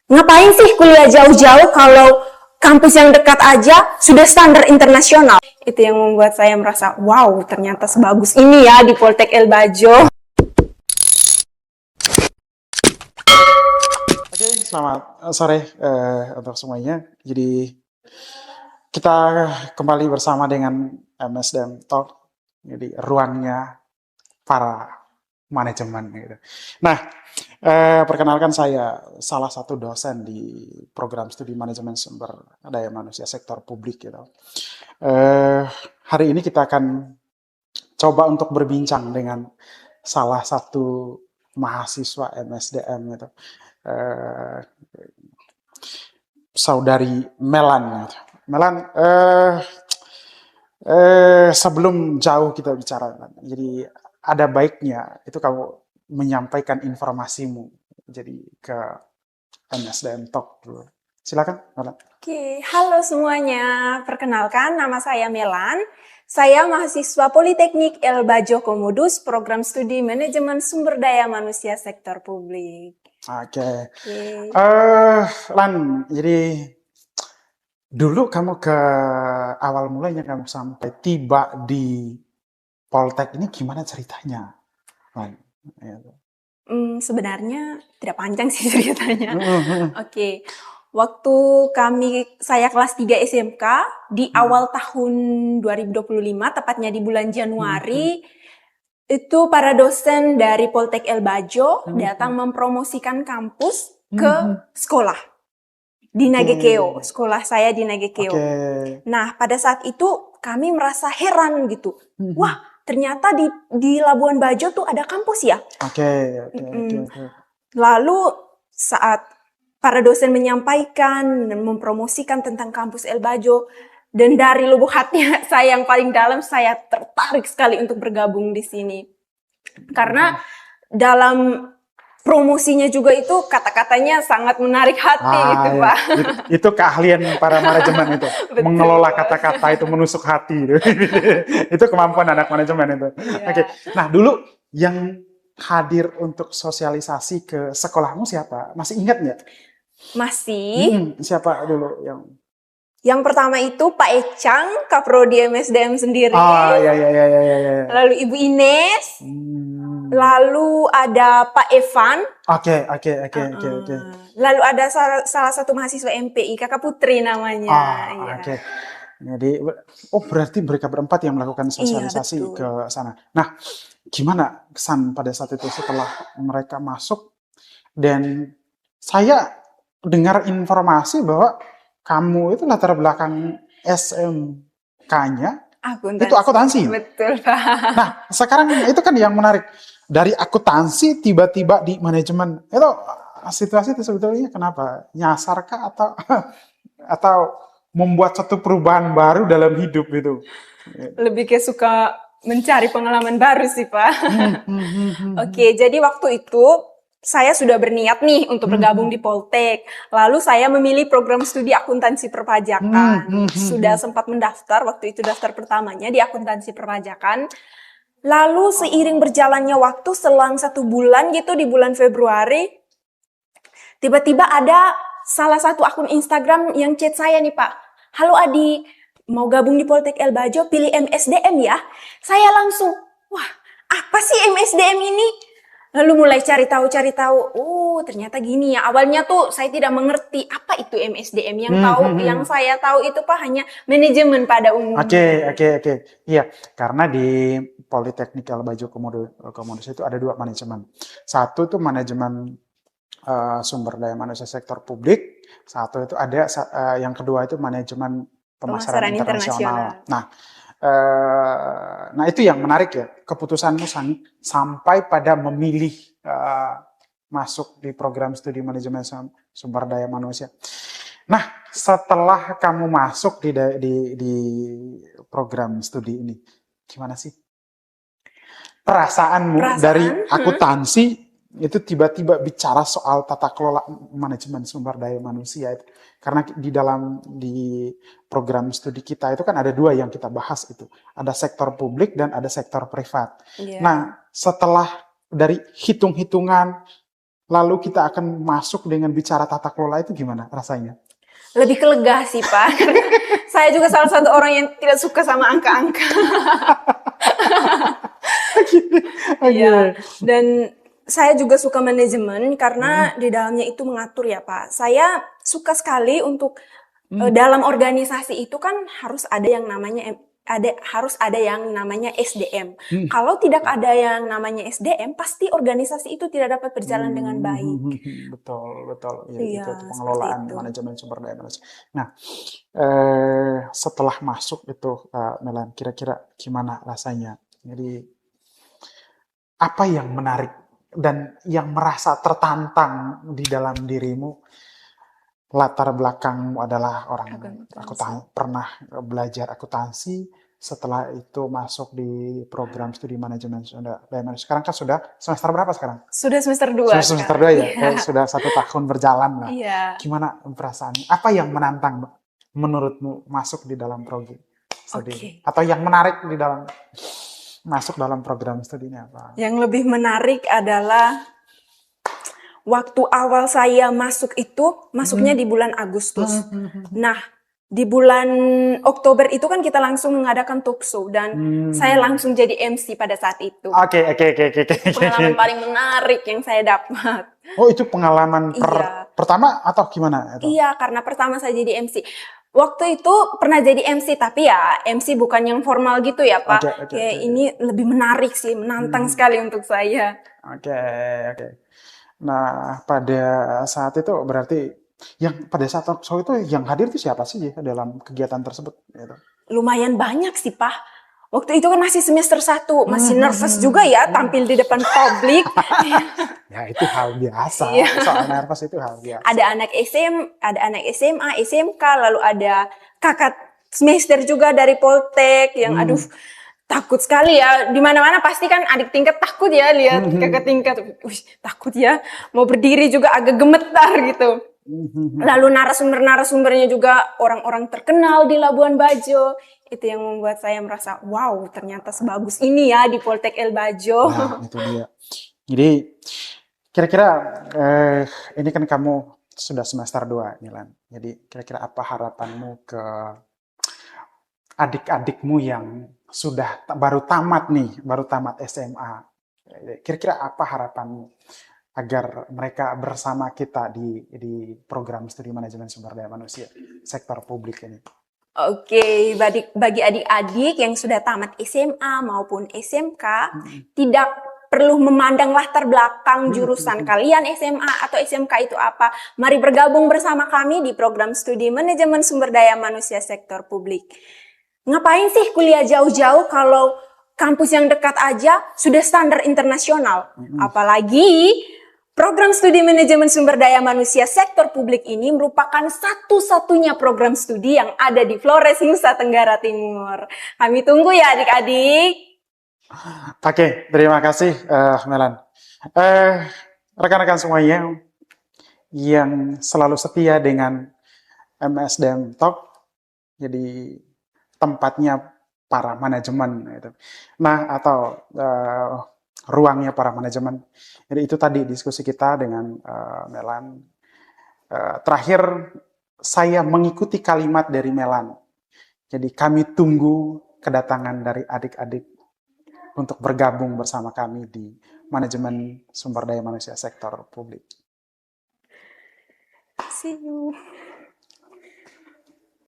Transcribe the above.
Ngapain sih kuliah jauh-jauh kalau kampus yang dekat aja sudah standar internasional? Itu yang membuat saya merasa, wow, ternyata sebagus ini ya di Poltek El Bajo. Oke, selamat sore untuk semuanya. Jadi kita kembali bersama dengan MSDM Talk. Jadi ruangnya para manajemen gitu. Nah, perkenalkan saya salah satu dosen di program studi manajemen sumber daya manusia sektor publik gitu. Eh, Hari ini kita akan coba untuk berbincang dengan salah satu mahasiswa MSDM gitu. Eh, Saudari Melan. Melan, sebelum jauh kita bicara, jadi ada baiknya itu kamu menyampaikan informasimu jadi ke MSDM Talk dulu. Silakan, Melan. Oke, halo semuanya. Perkenalkan, nama saya Melan. Saya mahasiswa Politeknik El Bajo Komodus, program studi manajemen sumber daya manusia sektor publik. Oke. Oke. Lan, jadi dulu kamu ke awal mulanya kamu sampai tiba di Poltek ini gimana ceritanya, Lan? Ya. Sebenarnya tidak panjang sih ceritanya. Oke. Waktu saya kelas 3 SMK di awal tahun 2025, tepatnya di bulan Januari, itu para dosen dari Poltek El Bajo datang mempromosikan kampus ke sekolah di Nagekeo. Sekolah saya di Nagekeo. Nah, pada saat itu kami merasa heran gitu. Wah, ternyata di Labuan Bajo tuh ada kampus ya. Oke. Lalu saat para dosen menyampaikan dan mempromosikan tentang kampus El Bajo, dan dari lubuk hati saya yang paling dalam, saya tertarik sekali untuk bergabung di sini. Karena dalam promosinya juga itu kata-katanya sangat menarik hati gitu, ya. Pak. Itu keahlian para manajemen itu. Mengelola kata-kata itu menusuk hati itu. Itu kemampuan anak manajemen itu. Iya. Oke. Nah, dulu yang hadir untuk sosialisasi ke sekolahmu siapa? Masih ingat nggak? Masih. Siapa dulu yang? Yang pertama itu Pak Ecang, Kaprodi MSDM sendiri. Iya. Lalu Ibu Ines. Lalu ada Pak Evan. Oke. Lalu ada salah satu mahasiswa MPI, Kakak Putri namanya. Oke. Jadi, berarti mereka berempat yang melakukan sosialisasi ke sana. Nah, gimana kesan pada saat itu setelah mereka masuk? Dan saya dengar informasi bahwa kamu itu latar belakang SMK-nya itu akuntansi. Betul, Pak. Nah, sekarang itu kan yang menarik. Dari akuntansi tiba-tiba di manajemen. Itu situasi itu sebetulnya kenapa? Nyasarkah atau membuat satu perubahan baru dalam hidup itu? Lebih kayak suka mencari pengalaman baru sih, Pak. Oke, jadi waktu itu saya sudah berniat nih untuk bergabung di Poltek. Lalu saya memilih program studi akuntansi perpajakan. Sudah sempat mendaftar, waktu itu daftar pertamanya di akuntansi perpajakan. Lalu seiring berjalannya waktu, selang 1 bulan gitu, di bulan Februari, tiba-tiba ada salah satu akun Instagram yang chat saya nih, Pak. Halo Adi, mau gabung di Poltek El Bajo, pilih MSDM ya. Saya langsung, wah, apa sih MSDM ini? Lalu mulai cari tahu. Ternyata gini ya. Awalnya tuh saya tidak mengerti apa itu MSDM. Yang saya tahu itu Pak hanya manajemen pada umumnya. Oke. Iya, karena di Politeknik El Bajo Komodus itu ada 2 manajemen. Satu itu manajemen sumber daya manusia sektor publik. Satu itu ada yang kedua itu manajemen pemasaran internasional. Nah, itu yang menarik ya, keputusanmu sampai pada memilih masuk di program studi manajemen sumber daya manusia. Nah, setelah kamu masuk di program studi ini, gimana sih perasaanmu dari akuntansi itu tiba-tiba bicara soal tata kelola manajemen sumber daya manusia itu? Karena di program studi kita itu kan ada 2 yang kita bahas itu. Ada sektor publik dan ada sektor privat. Nah, setelah dari hitung-hitungan lalu kita akan masuk dengan bicara tata kelola itu gimana rasanya? Lebih kelega sih Pak, karena saya juga salah satu orang yang tidak suka sama angka-angka. Iya, dan saya juga suka manajemen karena di dalamnya itu mengatur ya Pak. Saya suka sekali untuk dalam organisasi itu kan harus ada yang namanya SDM. Kalau tidak ada yang namanya SDM, pasti organisasi itu tidak dapat berjalan dengan baik. Betul, betul. Ya, Iya, itu seperti pengelolaan itu. manajemen sumber daya manusia. Nah, setelah masuk itu, Melan, kira-kira gimana rasanya? Jadi, apa yang menarik dan yang merasa tertantang di dalam dirimu? Latar belakangmu adalah orang pernah belajar akuntansi, setelah itu masuk di program studi manajemen sumber daya manusia. Sekarang kan sudah semester berapa sekarang? Sudah semester 2 Sudah semester 2 ya? Iya. Sudah 1 tahun berjalan lah. Iya. Gimana perasaannya? Apa yang menantang menurutmu masuk di dalam program studi? Atau yang menarik di dalam masuk dalam program studinya apa? Yang lebih menarik adalah waktu awal saya masuk itu, masuknya di bulan Agustus. Nah, di bulan Oktober itu kan kita langsung mengadakan talk show dan saya langsung jadi MC pada saat itu. Oke. Pengalaman paling menarik yang saya dapat. Oh, itu pengalaman pertama atau gimana? Iya, karena pertama saya jadi MC. Waktu itu pernah jadi MC, tapi ya MC bukan yang formal gitu ya Pak. Ini lebih menarik sih, menantang sekali untuk saya. Oke. Nah, pada saat itu berarti pada saat talk show itu yang hadir itu siapa sih dalam kegiatan tersebut? Gitu. Lumayan banyak sih Pak. Waktu itu kan masih semester 1, masih nervous juga ya tampil di depan publik. Ya itu hal biasa, soal nervous itu hal biasa. Ada anak SMA, SMK, lalu ada kakak semester juga dari Poltek yang aduh takut sekali ya. Di mana-mana pasti kan adik tingkat takut ya lihat kakak tingkat. Takut ya. Mau berdiri juga agak gemetar gitu. Lalu narasumbernya juga orang-orang terkenal di Labuan Bajo. Itu yang membuat saya merasa, wow, ternyata sebagus ini ya di Poltek El Bajo. Nah, itu dia. Jadi, kira-kira ini kan kamu sudah semester 2, Milan. Jadi, kira-kira apa harapanmu ke adik-adikmu yang sudah baru tamat SMA? Kira-kira apa harapanmu agar mereka bersama kita di program studi manajemen sumber daya manusia sektor publik ini? Oke, bagi adik-adik yang sudah tamat SMA maupun SMK, tidak perlu memandang latar belakang jurusan kalian SMA atau SMK itu apa. Mari bergabung bersama kami di program studi manajemen sumber daya manusia sektor publik. Ngapain sih kuliah jauh-jauh kalau kampus yang dekat aja sudah standar internasional? Apalagi program studi manajemen sumber daya manusia sektor publik ini merupakan satu-satunya program studi yang ada di Flores, Nusa Tenggara Timur. Kami tunggu ya adik-adik. Oke, terima kasih Melan. Rekan-rekan semuanya yang selalu setia dengan MSDM Talk, jadi tempatnya para manajemen gitu. Nah, atau ruangnya para manajemen. Jadi itu tadi diskusi kita dengan Melan. Terakhir saya mengikuti kalimat dari Melan. Jadi kami tunggu kedatangan dari adik-adik untuk bergabung bersama kami di manajemen sumber daya manusia sektor publik. See you.